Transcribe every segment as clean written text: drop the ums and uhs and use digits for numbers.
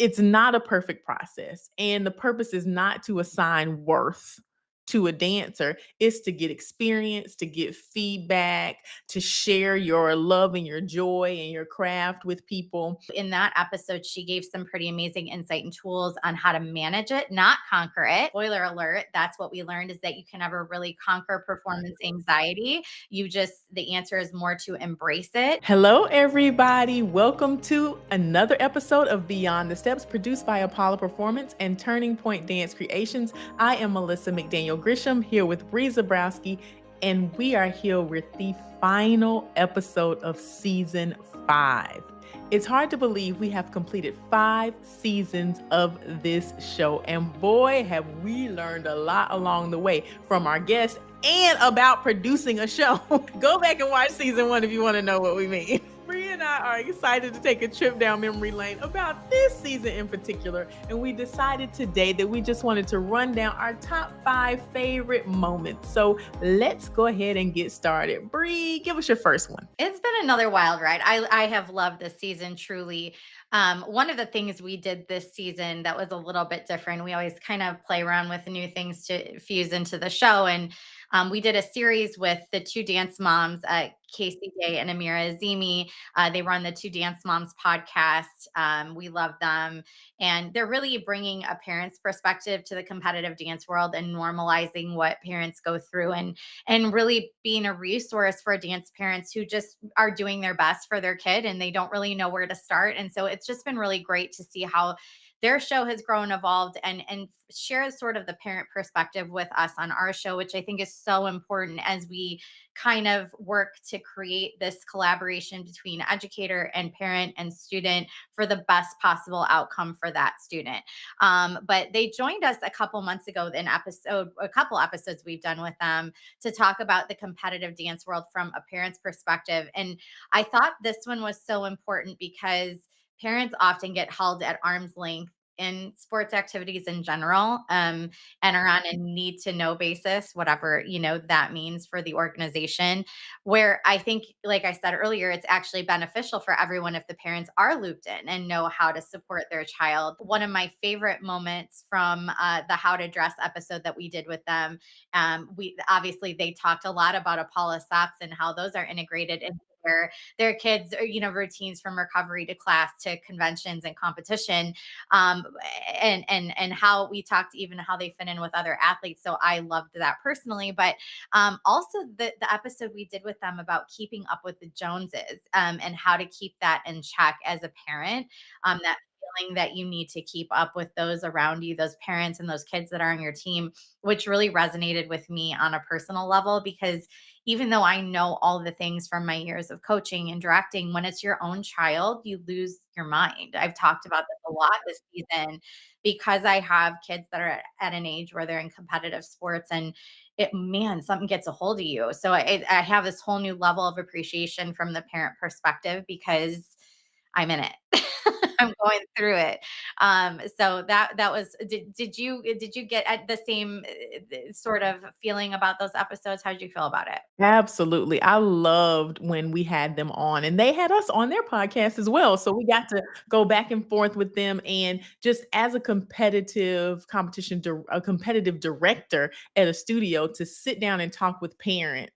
it's not a perfect process. And the purpose is not to assign worth to a dancer, it's to get experience, to get feedback, to share your love and your joy and your craft with people. In that episode, she gave some pretty amazing insight and tools on how to manage it, not conquer it. Spoiler alert, that's what we learned, is that you can never really conquer performance anxiety. The answer is more to embrace it. Hello, everybody. Welcome to another episode of Beyond the Steps, produced by Apolla Performance and Turning Point Dance Creations. I am Melissa McDaniel Grisham, here with Bree Zabrowski, and we are here with the final episode of season 5. It's hard to believe we have completed 5 seasons of this show, and boy, have we learned a lot along the way from our guests and about producing a show. Go back and watch season 1 if you want to know what we mean. Bree and I are excited to take a trip down memory lane about this season in particular, and we decided today that we just wanted to run down our top 5 favorite moments. So let's go ahead and get started. Bree, give us your first one. It's been another wild ride. I have loved this season truly. One of the things we did this season that was a little bit different, we always kind of play around with new things to fuse into the show. And we did a series with the two dance moms, Cayseday and Amira Azimi. They run the Two Dance Moms podcast. We love them. And they're really bringing a parent's perspective to the competitive dance world and normalizing what parents go through, and really being a resource for dance parents who just are doing their best for their kid and they don't really know where to start. And so it's just been really great to see how their show has grown, evolved, and shares sort of the parent perspective with us on our show, which I think is so important as we kind of work to create this collaboration between educator and parent and student for the best possible outcome for that student. But they joined us a couple months ago in a couple episodes we've done with them to talk about the competitive dance world from a parent's perspective. And I thought this one was so important because parents often get held at arm's length in sports activities in general, and are on a need to know basis, whatever that means for the organization. Where I think, like I said earlier, it's actually beneficial for everyone if the parents are looped in and know how to support their child. One of my favorite moments from the How to Dress episode that we did with them, we obviously they talked a lot about Apolla socks and how those are integrated into their kids, or routines from recovery to class to conventions and competition, um, and how we talked even how they fit in with other athletes. So I loved that personally. But also the episode we did with them about keeping up with the Joneses, and how to keep that in check as a parent, that feeling that you need to keep up with those around you, those parents and those kids that are on your team, which really resonated with me on a personal level. Because even though I know all the things from my years of coaching and directing, when it's your own child, you lose your mind. I've talked about this a lot this season because I have kids that are at an age where they're in competitive sports, and man, something gets a hold of you. So I have this whole new level of appreciation from the parent perspective because I'm in it. I'm going through it. So that was, did you get at the same sort of feeling about those episodes? How did you feel about it? Absolutely. I loved when we had them on, and they had us on their podcast as well. So we got to go back and forth with them. And just as a a competitive director at a studio, to sit down and talk with parents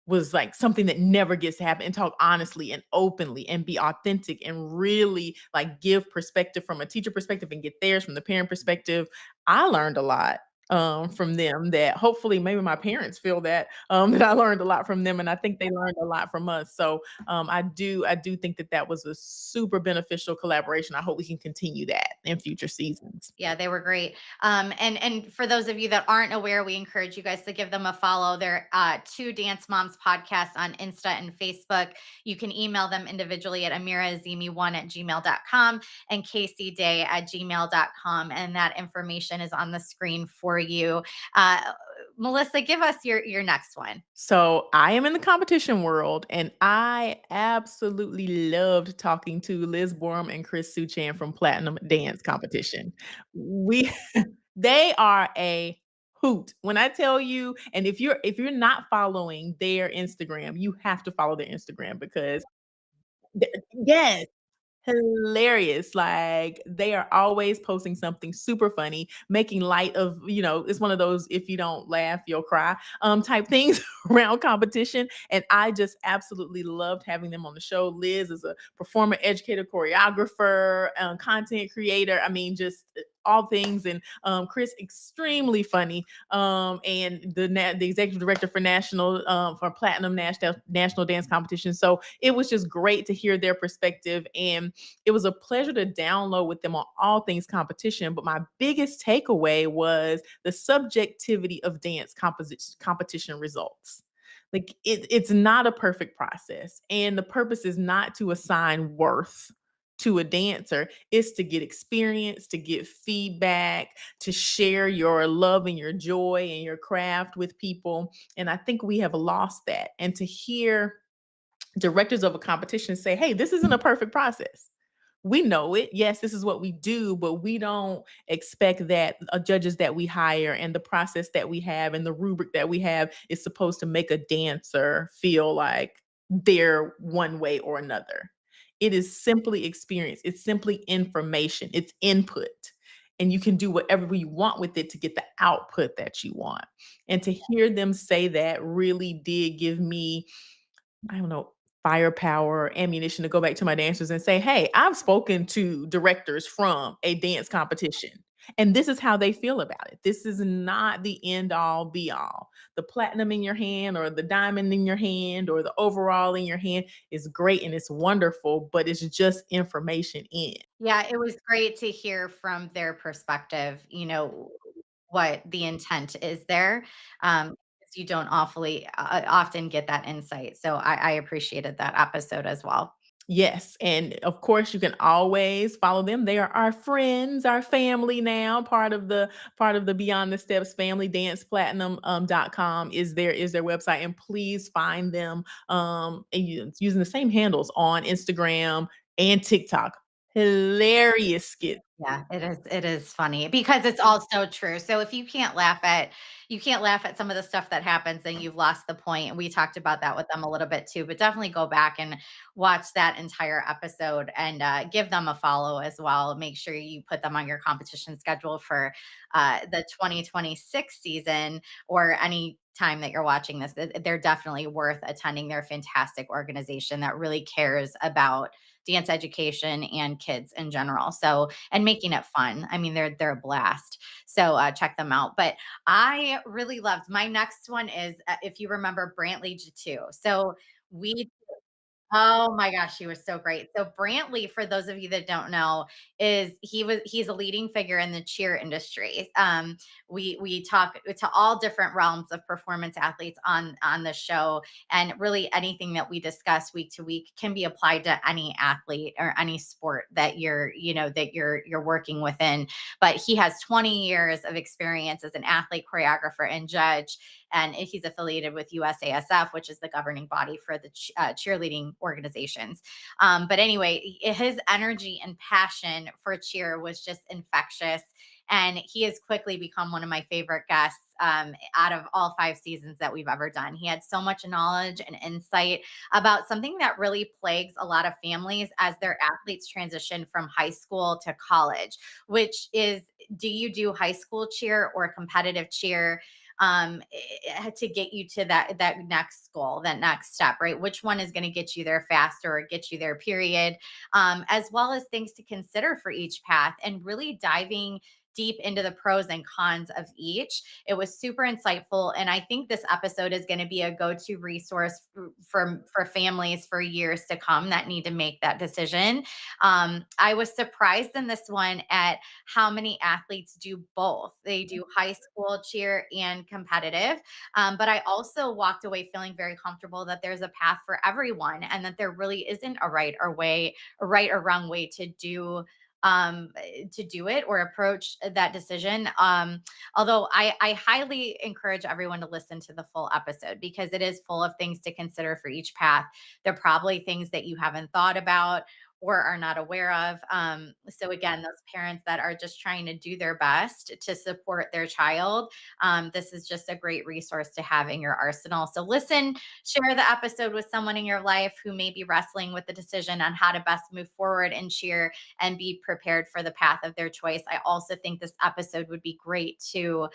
was like something that never gets to happen, and talk honestly and openly and be authentic and really like give perspective from a teacher perspective and get theirs from the parent perspective. I learned a lot from them, that hopefully maybe my parents feel that that I learned a lot from them, and I think they learned a lot from us. So I do think that that was a super beneficial collaboration. I hope we can continue that in future seasons. Yeah, they were great. And for those of you that aren't aware, we encourage you guys to give them a follow. They're Two Dance Moms podcast on Insta and Facebook. You can email them individually at amirazimi1@gmail.com and cayseday@gmail.com. And that information is on the screen for you. Uh, Melissa, give us your next one. So I am in the competition world, and I absolutely loved talking to Liz Borom and Chris Suchan from Platinum Dance Competition. We they are a hoot. When I tell you, and if you're not following their Instagram, you have to follow their Instagram because yes, hilarious. Like they are always posting something super funny, making light of, it's one of those if you don't laugh, you'll cry type things around competition. And I just absolutely loved having them on the show. Liz is a performer, educator, choreographer, content creator. I mean, just all things. And Chris, extremely funny. And the executive director for for Platinum National Dance Competition. So it was just great to hear their perspective, and it was a pleasure to download with them on all things competition. But my biggest takeaway was the subjectivity of dance competition results. Like it's not a perfect process, and the purpose is not to assign worth to a dancer. It's to get experience, to get feedback, to share your love and your joy and your craft with people. And I think we have lost that. And to hear directors of a competition say, hey, this isn't a perfect process. We know it. Yes, this is what we do, but we don't expect that judges that we hire and the process that we have and the rubric that we have is supposed to make a dancer feel like they're one way or another. It is simply experience, it's simply information, it's input. And you can do whatever you want with it to get the output that you want. And to hear them say that really did give me, I don't know, firepower, ammunition to go back to my dancers and say, "Hey, I've spoken to directors from a dance competition, and this is how they feel about it. This is not the end all be all. The platinum in your hand or the diamond in your hand or the overall in your hand is great and it's wonderful, but it's just information in." Yeah, it was great to hear from their perspective, what the intent is there. 'Cause you don't awfully often get that insight. So I appreciated that episode as well. Yes, and of course you can always follow them. They are our friends, our family now, part of the Beyond the Steps family. Danceplatinum.com is their website, and please find them using the same handles on Instagram and TikTok. Hilarious skits. Yeah, it is funny because it's all so true. So if you can't laugh at some of the stuff that happens, then you've lost the point. And we talked about that with them a little bit too, but definitely go back and watch that entire episode and give them a follow as well. Make sure you put them on your competition schedule for the 2026 season or any time that you're watching this. They're definitely worth attending. They're a fantastic organization that really cares about dance education and kids in general. So, and making it fun. I mean, they're a blast. So check them out. But I really loved my next one is if you remember Brantley Jittu. So we Oh my gosh, he was so great. So Brantley, for those of you that don't know, he's a leading figure in the cheer industry. We talk to all different realms of performance athletes on the show, and really anything that we discuss week to week can be applied to any athlete or any sport that you're working within. But he has 20 years of experience as an athlete, choreographer, and judge, and he's affiliated with USASF, which is the governing body for the cheerleading organizations. But anyway, his energy and passion for cheer was just infectious. And he has quickly become one of my favorite guests out of all 5 seasons that we've ever done. He had so much knowledge and insight about something that really plagues a lot of families as their athletes transition from high school to college, which is, do you do high school cheer or competitive cheer? To get you to that next goal, that next step, right? Which one is going to get you there faster or get you there, period. As well as things to consider for each path and really diving deep into the pros and cons of each. It was super insightful. And I think this episode is going to be a go-to resource for families for years to come that need to make that decision. I was surprised in this one at how many athletes do both. They do high school cheer and competitive. But I also walked away feeling very comfortable that there's a path for everyone and that there really isn't a right or wrong way to do it or approach that decision. Although I highly encourage everyone to listen to the full episode because it is full of things to consider for each path. There are probably things that you haven't thought about or are not aware of. So again, those parents that are just trying to do their best to support their child, this is just a great resource to have in your arsenal. So listen, share the episode with someone in your life who may be wrestling with the decision on how to best move forward, and share and be prepared for the path of their choice. I also think this episode would be great to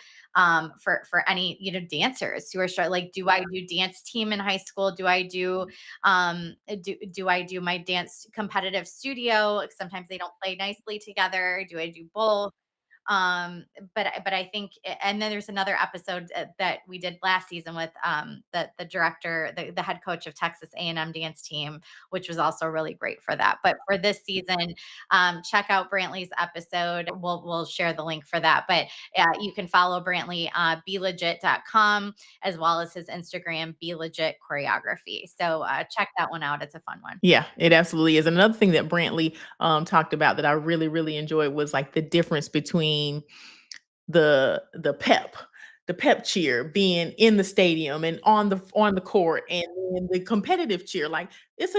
for any dancers who are like, do I do dance team in high school? Do I do my dance competitive studio? Sometimes they don't play nicely together. Do I do both? But I think, and then there's another episode that we did last season with the director, the head coach of Texas A&M dance team, which was also really great for that. But for this season, check out Brantley's episode. We'll share the link for that. But you can follow Brantley, belegit.com, as well as his Instagram, Blejit Choreography. So check that one out. It's a fun one. Yeah, it absolutely is. Another thing that Brantley talked about that I really, really enjoyed was like the difference between the the pep cheer being in the stadium and on the court, and then the competitive cheer. Like it's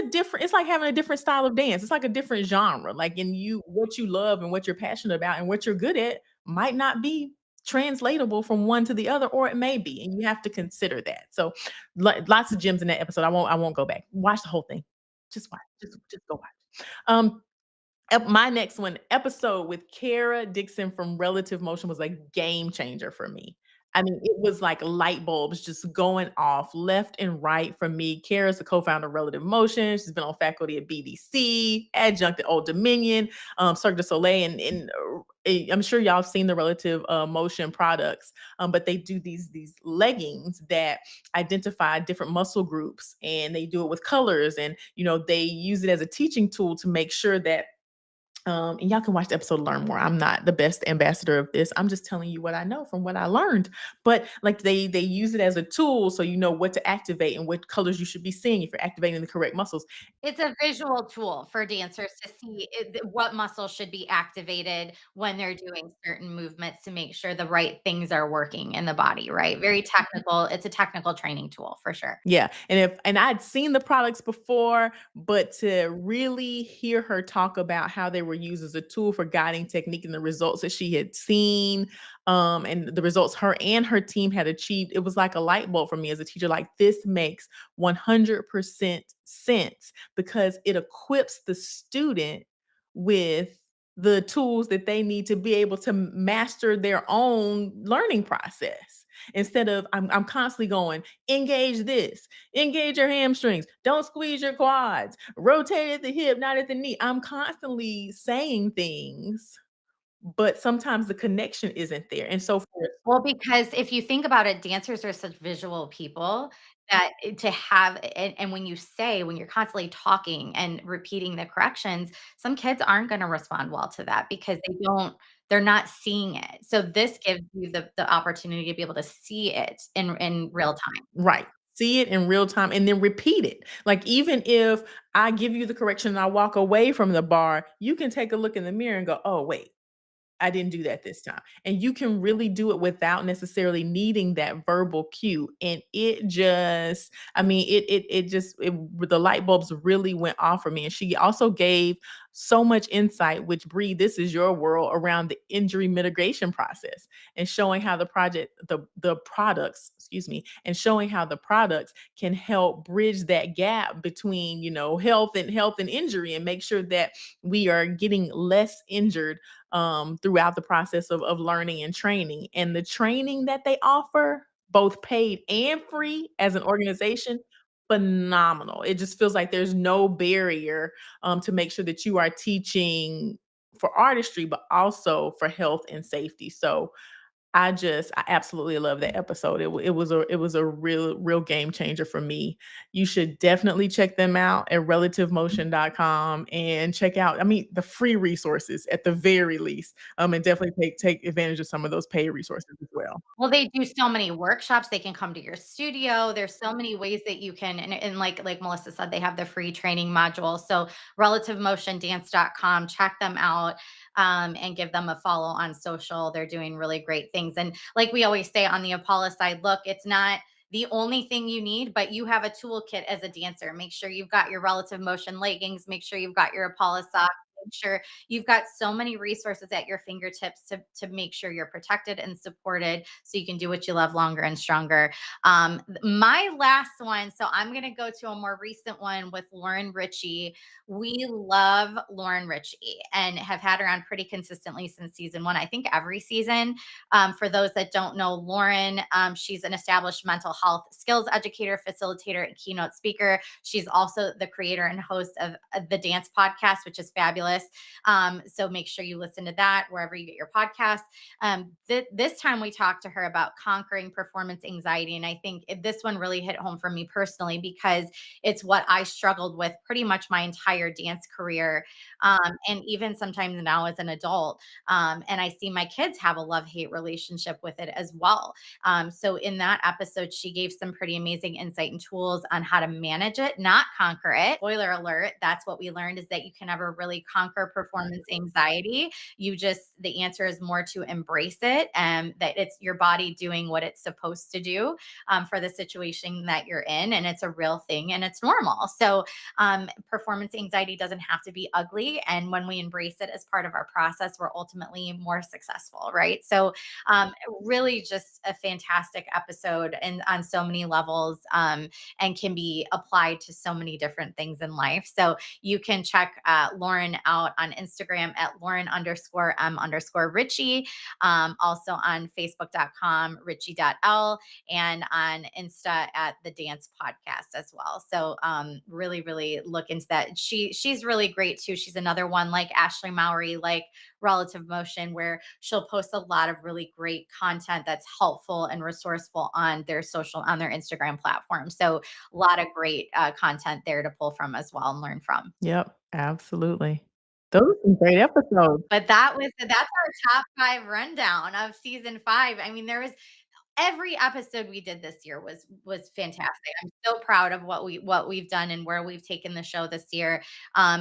like having a different style of dance. It's like a different genre. Like in you what you love and what you're passionate about and what you're good at might not be translatable from one to the other, or it may be, and you have to consider that. So lots of gems in that episode. I won't go back. Watch the whole thing. Just watch. Just go watch. Um my next one, episode with Cara Dixon from Relative Motion, was a game changer for me. I mean, it was like light bulbs just going off left and right for me. Kara's the co-founder of Relative Motion. She's been on faculty at BDC, adjunct at Old Dominion, Cirque du Soleil, and I'm sure y'all have seen the Relative Motion products, but they do these leggings that identify different muscle groups, and they do it with colors, and they use it as a teaching tool to make sure that and y'all can watch the episode to learn more. I'm not the best ambassador of this. I'm just telling you what I know from what I learned. But like they use it as a tool so you know what to activate and what colors you should be seeing if you're activating the correct muscles. It's a visual tool for dancers to see what muscles should be activated when they're doing certain movements to make sure the right things are working in the body, right? Very technical. It's a technical training tool for sure. Yeah, and I'd seen the products before, but to really hear her talk about how they were used as a tool for guiding technique and the results that she had seen, and the results her and her team had achieved, it was like a light bulb for me as a teacher. Like this makes 100% sense because it equips the student with the tools that they need to be able to master their own learning process. Instead of I'm constantly going, engage this, engage your hamstrings, don't squeeze your quads, rotate at the hip, not at the knee. I'm constantly saying things, but sometimes the connection isn't there. And so for Well, because if you think about it, dancers are such visual people that to have, and when you're constantly talking and repeating the corrections, some kids aren't going to respond well to that because they're not seeing it. So this gives you the opportunity to be able to see it in real time. right. See it in real time and then repeat it. Like even if I give you the correction and I walk away from the bar, you can take a look in the mirror and go, "Oh, wait, I didn't do that this time." And you can really do it without necessarily needing that verbal cue. And it just, I mean, the light bulbs really went off for me. And she also gave so much insight, which Bree, this is your world, around the injury mitigation process and showing how the products, excuse me, and showing how the products can help bridge that gap between, health and injury, and make sure that we are getting less injured throughout the process of learning and training. And the training that they offer, both paid and free as an organization, phenomenal. It just feels like there's no barrier to make sure that you are teaching for artistry, but also for health and safety. So I absolutely love that episode. It was a real game changer for me. You should definitely check them out at relativemotion.com and check out, I mean, the free resources at the very least. And definitely take advantage of some of those paid resources as well. Well, they do so many workshops, they can come to your studio, there's so many ways that you can, and like Melissa said, they have the free training module, so relativemotiondance.com, check them out, and give them a follow on social, they're doing really great things, and like we always say on the Apolla side, look, it's not the only thing you need, but you have a toolkit as a dancer. Make sure you've got your relative motion leggings, make sure you've got your Apolla socks, make sure you've got so many resources at your fingertips to make sure you're protected and supported so you can do what you love longer and stronger. My last one, so I'm going to go to a more recent one with Lauren Ritchie. We love Lauren Ritchie and have had her on pretty consistently since season one. I think every season. For those that don't know Lauren, she's an established mental health skills educator, facilitator, and keynote speaker. She's also the creator and host of the Dance Podcast, which is fabulous. So make sure you listen to that wherever you get your podcasts. This time we talked to her about conquering performance anxiety. And I think this one really hit home for me personally because it's what I struggled with pretty much my entire dance career. And even sometimes now as an adult. And I see my kids have a love hate relationship with it as well. So in that episode, she gave some pretty amazing insight and tools on how to manage it, not conquer it. Spoiler alert, that's what we learned is that you can never really conquer performance anxiety. The answer is more to embrace it and that it's your body doing what it's supposed to do for the situation that you're in. And it's a real thing and it's normal. So performance anxiety doesn't have to be ugly. And when we embrace it as part of our process, we're ultimately more successful, right? So, really just a fantastic episode and on so many levels and can be applied to so many different things in life. So, you can check Lauren out on Instagram at Lauren_M_Ritchie, also on Facebook.com, Ritchie.L, and on Insta at the Dance Podcast as well. So really, really look into that. She's really great too. She's another one like Ashley Mowry, like Relative Motion, where she'll post a lot of really great content that's helpful and resourceful on their Instagram platform. So a lot of great content there to pull from as well and learn from. Yep, absolutely. Those are some great episodes. But that's our top 5 rundown of season 5. I mean, there was every episode we did this year was fantastic. I'm so proud of what we've done and where we've taken the show this year.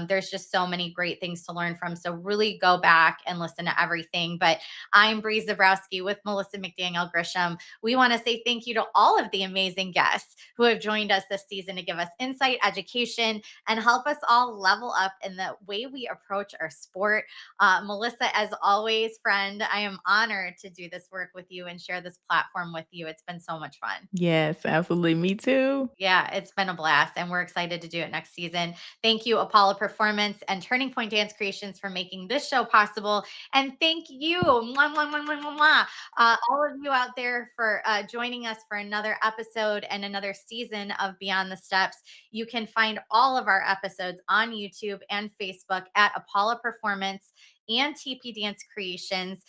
There's just so many great things to learn from. So really go back and listen to everything. But I'm Bree Zabrowski with Melissa McDaniel Grisham. We want to say thank you to all of the amazing guests who have joined us this season to give us insight, education, and help us all level up in the way we approach our sport. Melissa, as always, friend, I am honored to do this work with you and share this platform with you. It's been so much fun. Yes, absolutely. Me too. Yeah, it's been a blast, and we're excited to do it next season. Thank you, Apolla Performance and Turning Point Dance Creations, for making this show possible. And thank you, all of you out there, for joining us for another episode and another season of Beyond the Steps. You can find all of our episodes on YouTube and Facebook at Apolla Performance and TP Dance Creations,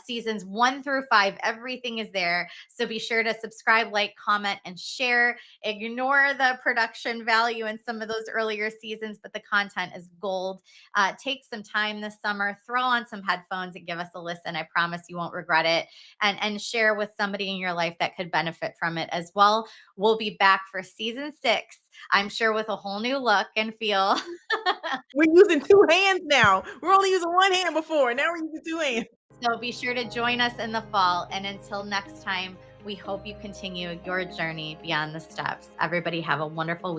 seasons 1 through 5. Everything is there. So be sure to subscribe, like, comment, and share. Ignore the production value in some of those earlier seasons, but the content is gold. Take some time this summer, throw on some headphones and give us a listen. I promise you won't regret it. And share with somebody in your life that could benefit from it as well. We'll be back for season 6, I'm sure, with a whole new look and feel. We're using 2 hands now. We're only using 1 hand before. Now we're using 2 hands. So be sure to join us in the fall. And until next time, we hope you continue your journey beyond the steps. Everybody have a wonderful week.